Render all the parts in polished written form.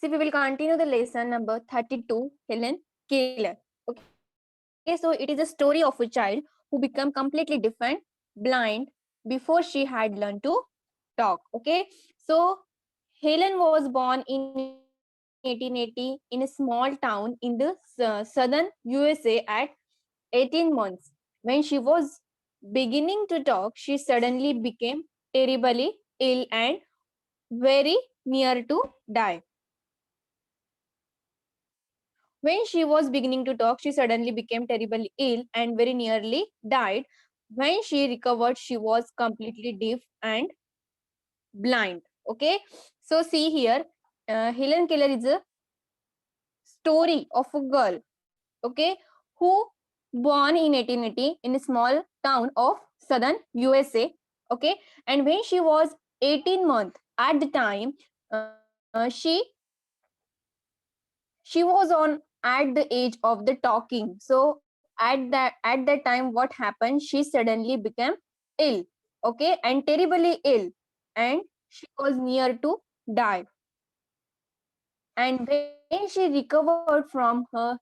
See, we will continue the lesson number 32, Helen Keller. Okay, so it is a story of a child who became completely deaf and blind before she had learned to talk. Okay, so Helen was born in 1880 in a small town in the southern USA at 18 months. When she was beginning to talk, she suddenly became terribly ill and very near to die. When she was beginning to talk, she suddenly became terribly ill and very nearly died. When she recovered, she was completely deaf and blind. Okay, so see here, Helen Keller is a story of a girl, okay, who born in 1880 in a small town of southern USA. Okay, and when she was 18 months at the time, she was on at the age of the talking. So at that time, what happened, she suddenly became ill, okay, and terribly ill, and she was near to die. And when she recovered from her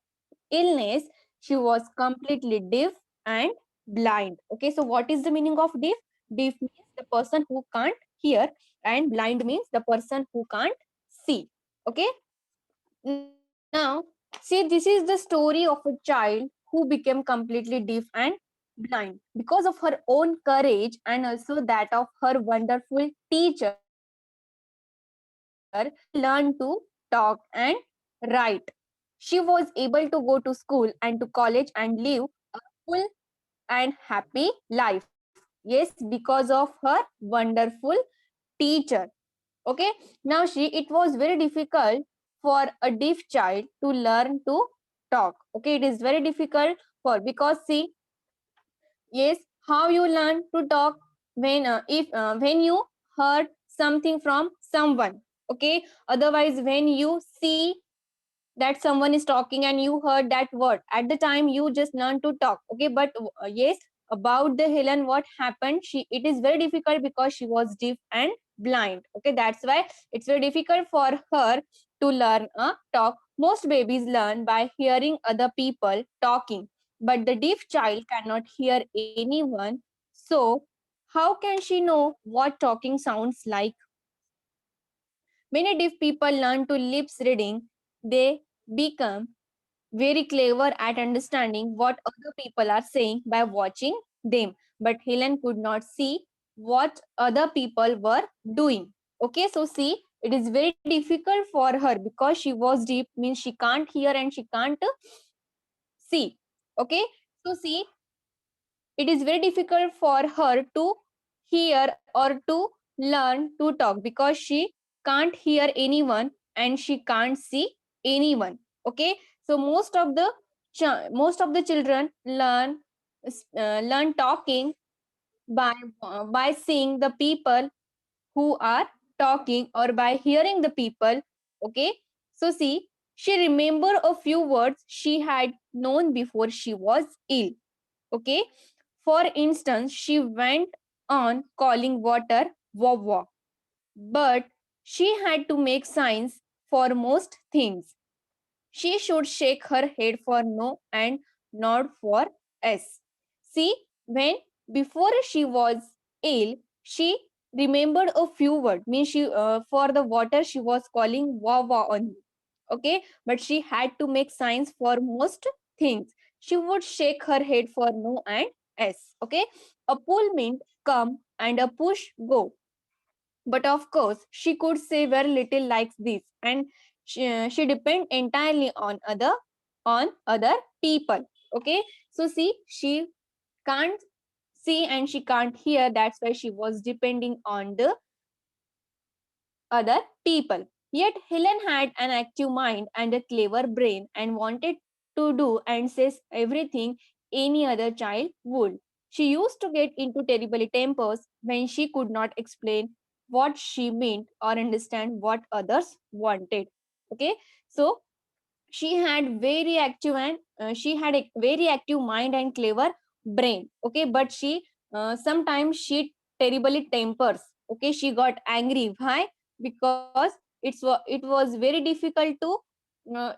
illness, she was completely deaf and blind. Okay, so what is the meaning of deaf? Deaf means the person who can't hear, and blind means the person who can't see. Okay, now see, this is the story of a child who became completely deaf and blind because of her own courage and also that of her wonderful teacher. She learned to talk and write. She was able to go to school and to college and live a full and happy life. Yes, because of her wonderful teacher. Okay, now she, it was very difficult for a deaf child to learn to talk. Okay, it is very difficult for, because see, yes, how you learn to talk? When if when you heard something from someone. Okay, otherwise when you see that someone is talking and you heard that word, at the time you just learn to talk. Okay, but yes, about the Helen, what happened, she, it is very difficult because she was deaf and blind. Okay, that's why it's very difficult for her to learn a talk. Most babies learn by hearing other people talking, but the deaf child cannot hear anyone, so how can she know what talking sounds like? Many deaf people learn to lips reading. They become very clever at understanding what other people are saying by watching them. But Helen could not see what other people were doing. Okay, so see, it is very difficult for her because she was deaf, means she can't hear and she can't see. Okay, so see, it is very difficult for her to hear or to learn to talk because she can't hear anyone and she can't see anyone. Okay, so most of the children learn talking by seeing the people who are talking or by hearing the people. Okay, so see, she remember a few words she had known before she was ill. Okay, for instance, she went on calling water wawa, but she had to make signs for most things. She should shake her head for no and nod for yes. See, when before she was ill, she remembered a few words. Means she for the water she was calling wawa only. Okay, but she had to make signs for most things. She would shake her head for no and yes. Okay, a pull meant come and a push go, but of course she could say very little like this, and she depend entirely on other people. Okay, so see, she can't see and she can't hear, that's why she was depending on the other people. Yet Helen had an active mind and a clever brain and wanted to do and says everything any other child would. She used to get into terrible tempers when she could not explain what she meant or understand what others wanted. Okay, so she had very active and she had a very active mind and clever brain. Okay, but she sometimes she terribly tempers. Okay, she got angry. Why? Because it was very difficult to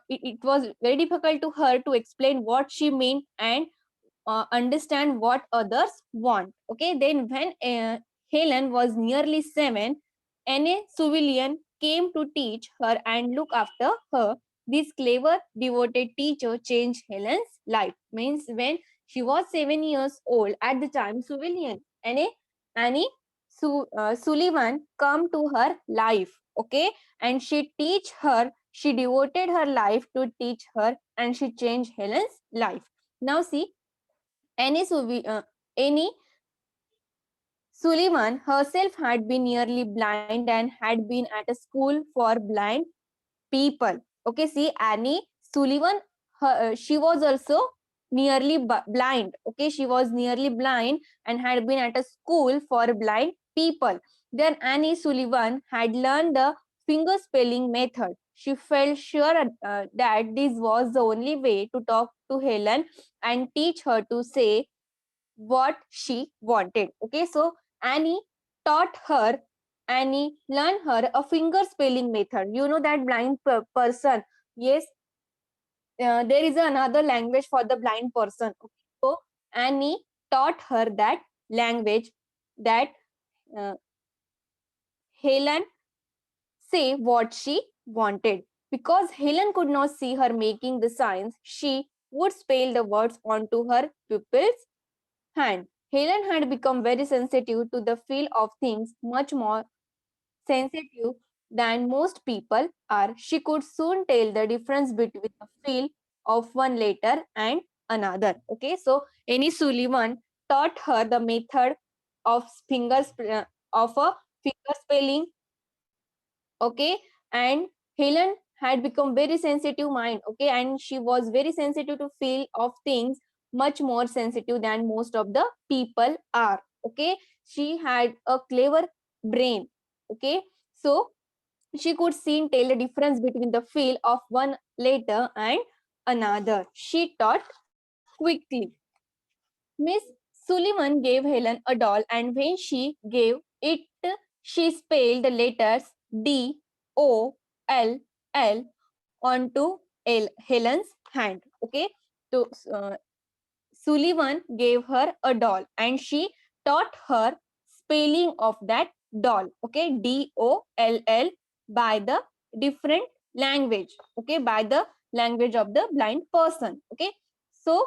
it was very difficult to her to explain what she meant and understand what others want. Okay, then when Helen was nearly 7, Anne Civilian came to teach her and look after her. This clever, devoted teacher changed Helen's life. Means when she was 7 years old at the time, Civilian Annie Sullivan come to her life. Okay, and she teach her. She devoted her life to teach her, and she changed Helen's life. Now see, Annie Sullivan herself had been nearly blind and had been at a school for blind people. Okay, see, Annie Sullivan, she was also nearly blind. Okay, she was nearly blind and had been at a school for blind people. Then Annie Sullivan had learned the finger spelling method. She felt sure that this was the only way to talk to Helen and teach her to say what she wanted. Okay, so Annie taught her, Annie learned her a finger spelling method. You know that blind person. Yes, there is another language for the blind person. Okay, so Annie taught her that language that uh, Helen say what she wanted. Because Helen could not see her making the signs, she would spell the words onto her pupil's hand. Helen had become very sensitive to the feel of things, much more sensitive than most people are. She could soon tell the difference between the feel of one letter and another. Okay, so Annie Sullivan taught her the method of of a finger spelling. Okay, and Helen had become very sensitive mind. Okay, and she was very sensitive to feel of things, much more sensitive than most of the people are. Okay, she had a clever brain. Okay, so she could see and tell the difference between the feel of one letter and another. She taught quickly. Miss Sullivan gave Helen a doll, and when she gave it, she spelled the letters DOLL onto Helen's hand. Okay, so Sullivan gave her a doll, and she taught her spelling of that doll. Okay, DOLL by the different language. Okay, by the language of the blind person. Okay, so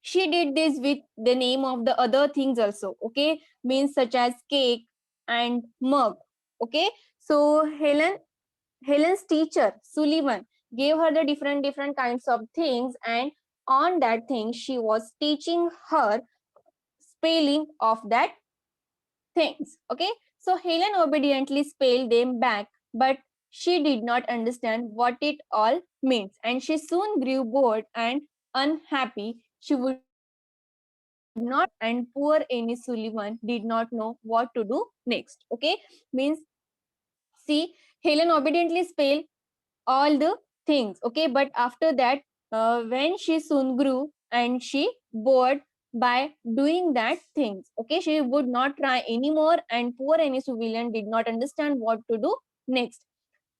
she did this with the name of the other things also. Okay, means such as cake and mug. Okay, so Helen's teacher Sullivan gave her the different kinds of things, and on that thing she was teaching her spelling of that things. Okay, so Helen obediently spelled them back, but she did not understand what it all means, and she soon grew bored and unhappy. She would not understand, and poor Annie Sullivan did not know what to do next. Okay, means see, Helen obediently spelled all the things. Okay, but after that, when she soon grew and she bored by doing that things. Okay, she would not try anymore, and poor Annie Sullivan did not understand what to do next.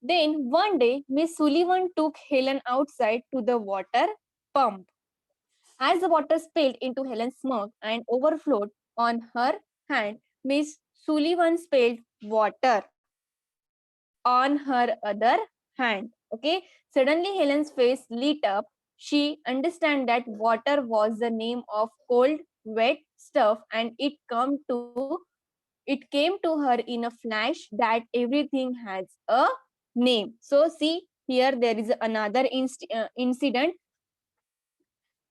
Then one day, Miss Sullivan took Helen outside to the water pump. As the water spilled into Helen's mug and overflowed on her hand, Miss Sullivan spilled water on her other hand. Okay, suddenly Helen's face lit up. She understand that water was the name of cold, wet stuff, and it came to her in a flash that everything has a name. So see here, there is another incident.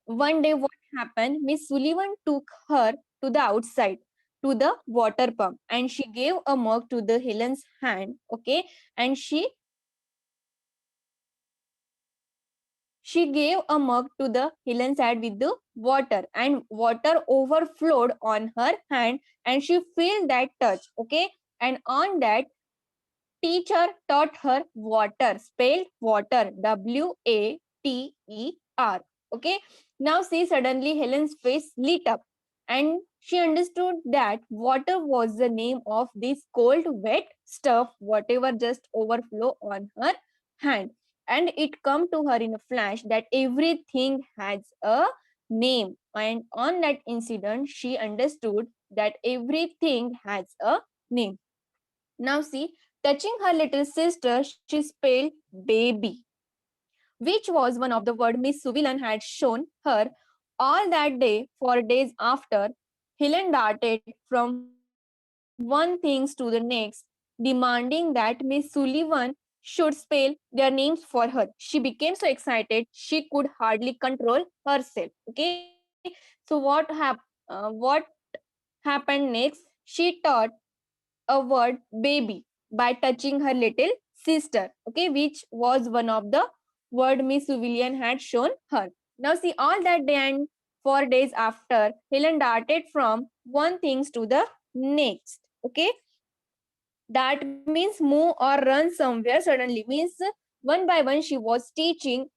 One day, what happened? Miss Sullivan took her to the outside to the water pump, and she gave a mug to the Helen's hand. Okay, and she gave a mug to the Helen's hand with the water, and water overflowed on her hand, and she felt that touch. Okay, and on that, teacher taught her water, spelled water, WATER. Okay, now see, suddenly Helen's face lit up, and She understood that water was the name of this cold, wet stuff, whatever just overflow on her hand. And it come to her in a flash that everything has a name. And on that incident, she understood that everything has a name. Now see, touching her little sister, she spelled baby, which was one of the word Miss Suvillan had shown her all that day. For days after, Helen darted from one thing to the next, demanding that Miss Sullivan should spell their names for her. She became so excited she could hardly control herself. Okay, so what happened next? She taught a word baby by touching her little sister, okay, which was one of the word Miss Suvillian had shown her. Now see, all that day and 4 days after, Helen darted from one things to the next. Okay, that means move or run somewhere suddenly, means one by one she was teaching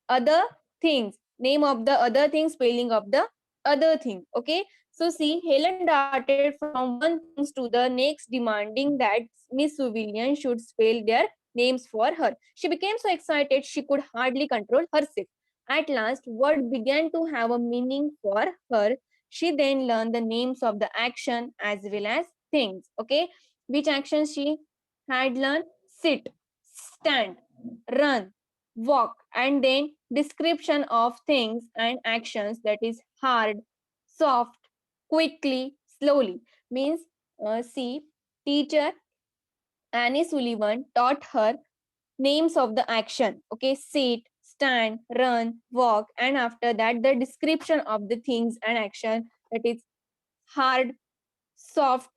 other things, name of the other thing, spelling of the other thing. Okay, so see, Helen darted from one things to the next, demanding that Miss Suvillian should spell their names for her. She became so excited she could hardly control herself. At last word began to have a meaning for her. She then learned the names of the action as well as things. Okay, which actions she had learned? Sit, stand, run, walk, and then description of things and actions, that is hard, soft, quickly, slowly, means see, teacher Annie Sullivan taught her names of the action. Okay, sit, stand, run, walk, and after that the description of the things and action, that is hard, soft,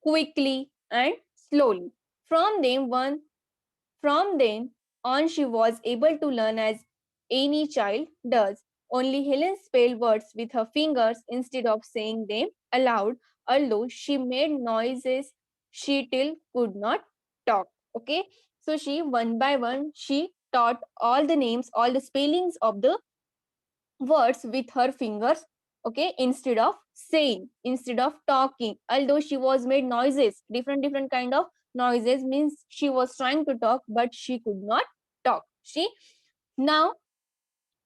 quickly, and slowly. From them one From then on, she was able to learn as any child does. Only Helen spelled words with her fingers instead of saying them aloud, although she made noises she still could not talk. Okay, so she one by one she taught all the names, all the spellings of the words with her fingers, okay, instead of saying, instead of talking, although she was made noises, different kind of noises, means she was trying to talk but she could not talk. She Now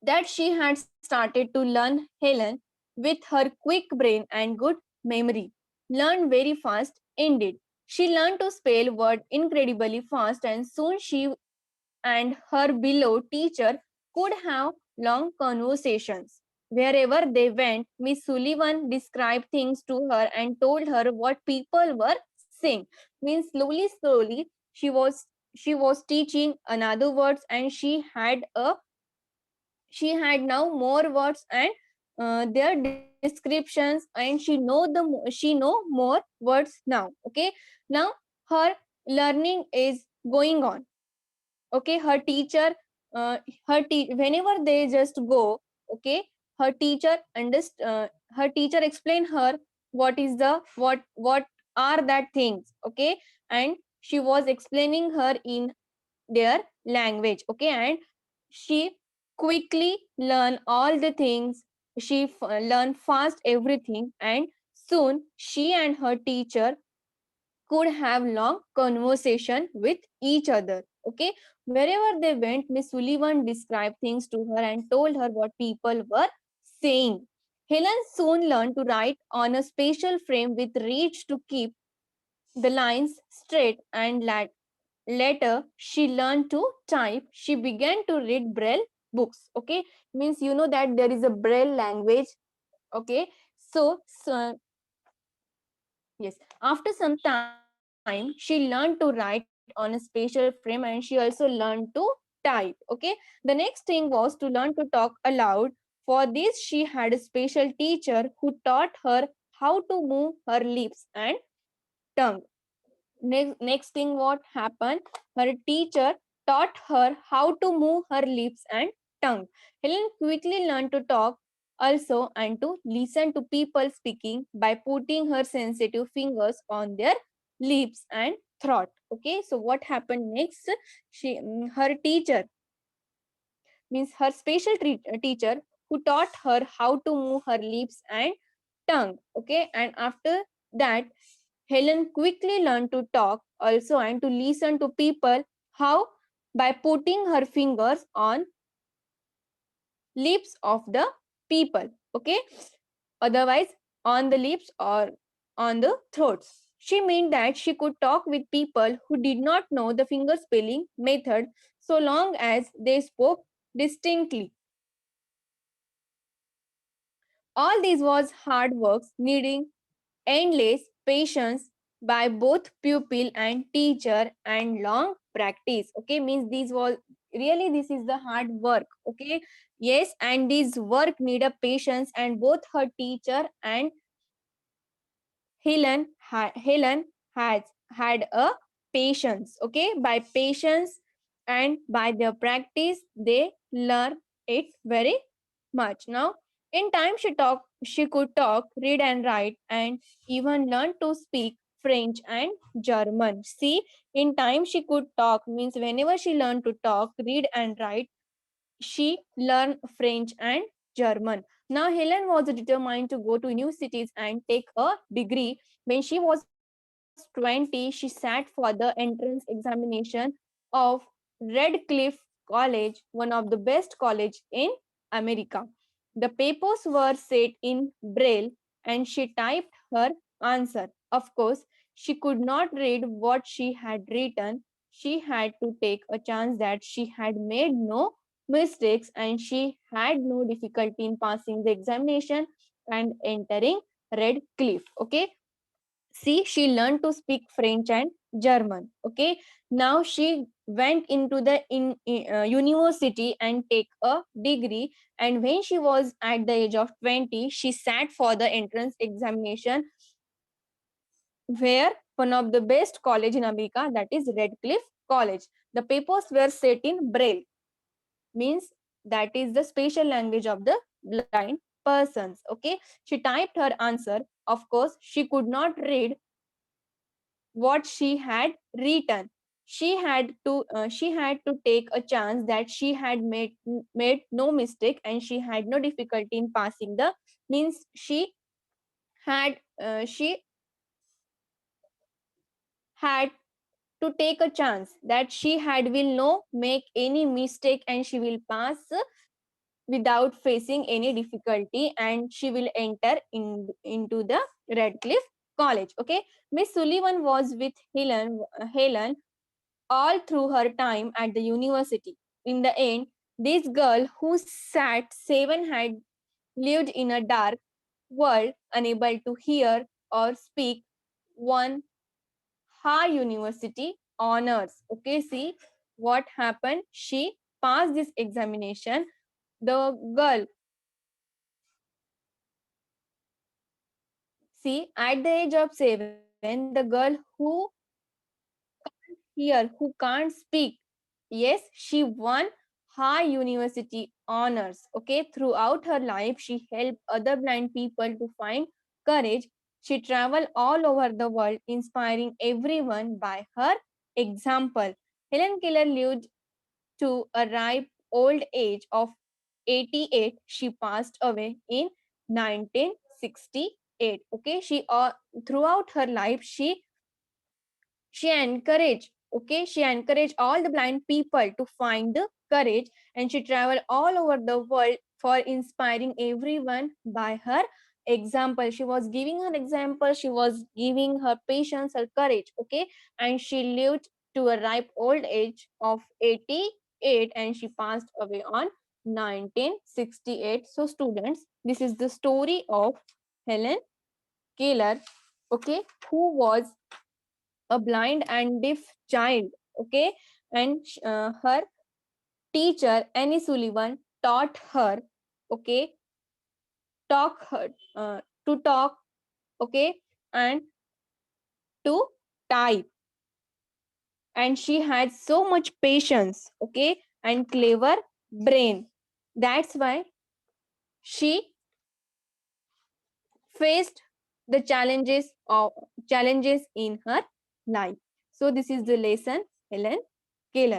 that she had started to learn, Helen, with her quick brain and good memory, learned very fast indeed. She learned to spell word incredibly fast, and soon she and her beloved teacher could have long conversations. Wherever they went, Miss Sullivan described things to her and told her what people were saying. Means slowly she was teaching another words, and she had now more words and their descriptions, and she know more words now. Okay, now her learning is going on. Okay, her teacher whenever they just go, okay, her teacher her teacher explain her what is the what are that things. Okay, and she was explaining her in their language. Okay, and she quickly learn all the things. She learn fast everything, and soon she and her teacher could have long conversation with each other. Okay, wherever they went, Miss Sullivan described things to her and told her what people were saying. Helen soon learned to write on a special frame with reeds to keep the lines straight, and later she learned to type. She began to read Braille books. Okay, means you know that there is a Braille language. Okay, so yes, after some time, she learned to write on a special frame, and she also learned to type. Okay, the next thing was to learn to talk aloud. For this, she had a special teacher who taught her how to move her lips and tongue. Next thing, what happened? Her teacher taught her how to move her lips and tongue. Helen quickly learned to talk also and to listen to people speaking by putting her sensitive fingers on their lips and throat. Okay, so what happened next? Her teacher, means her special teacher, who taught her how to move her lips and tongue. Okay, and after that, Helen quickly learned to talk also and to listen to people. How? By putting her fingers on lips of the people. Okay, otherwise on the lips or on the throats. She meant that she could talk with people who did not know the finger spelling method so long as they spoke distinctly. All this was hard work needing endless patience by both pupil and teacher and long practice. Okay, means this was really, this is the hard work. Okay, yes, and this work need a patience, and both her teacher and Helen has had a patience. Okay, by patience and by their practice, they learn it very much. Now, in time she could talk, read and write, and even learn to speak French and German. See, in time she could talk means whenever she learned to talk, read and write, she learned French and German. Now, Helen was determined to go to universities and take a degree. When she was 20, she sat for the entrance examination of Redcliffe College, one of the best college in America. The papers were set in Braille and she typed her answer. Of course, she could not read what she had written. She had to take a chance that she had made no mistakes and she had no difficulty in passing the examination and entering Redcliffe. Okay, see, she learned to speak French and German. Okay, now she went into the university and take a degree, and when she was at the age of 20, she sat for the entrance examination where one of the best college in America, that is Redcliffe College. The papers were set in Braille, means that is the special language of the blind persons. Okay, she typed her answer. Of course, she could not read what she had written. She had to take a chance that she had made no mistake and she had no difficulty in passing the, means she had to take a chance that she had will no make any mistake and she will pass without facing any difficulty and she will enter into the Redcliffe College. Okay, Miss Sullivan was with Helen all through her time at the university. In the end, this girl who sat seven had lived in a dark world, unable to hear or speak, won high university honors. Okay, see what happened? She passed this examination. The girl, see, at the age of 7, the girl who hear, who can't speak, yes, she won high university honors. Okay, throughout her life, she helped other blind people to find courage. She traveled all over the world, inspiring everyone by her example. Helen Keller lived to a ripe old age of 88. She passed away in 1968. Okay, throughout her life, she encouraged all the blind people to find the courage, and she traveled all over the world for inspiring everyone by her example. She was giving her example, she was giving her patience, her courage. Okay, and she lived to a ripe old age of 88 and she passed away on 1968. So students, this is the story of Helen Keller, okay, who was a blind and deaf child. Okay, and her teacher Annie Sullivan taught her, okay, talk her to talk, okay, and to type, and she had so much patience, okay, and clever brain. That's why she faced the challenges in her life. So this is the lesson, Helen Keller.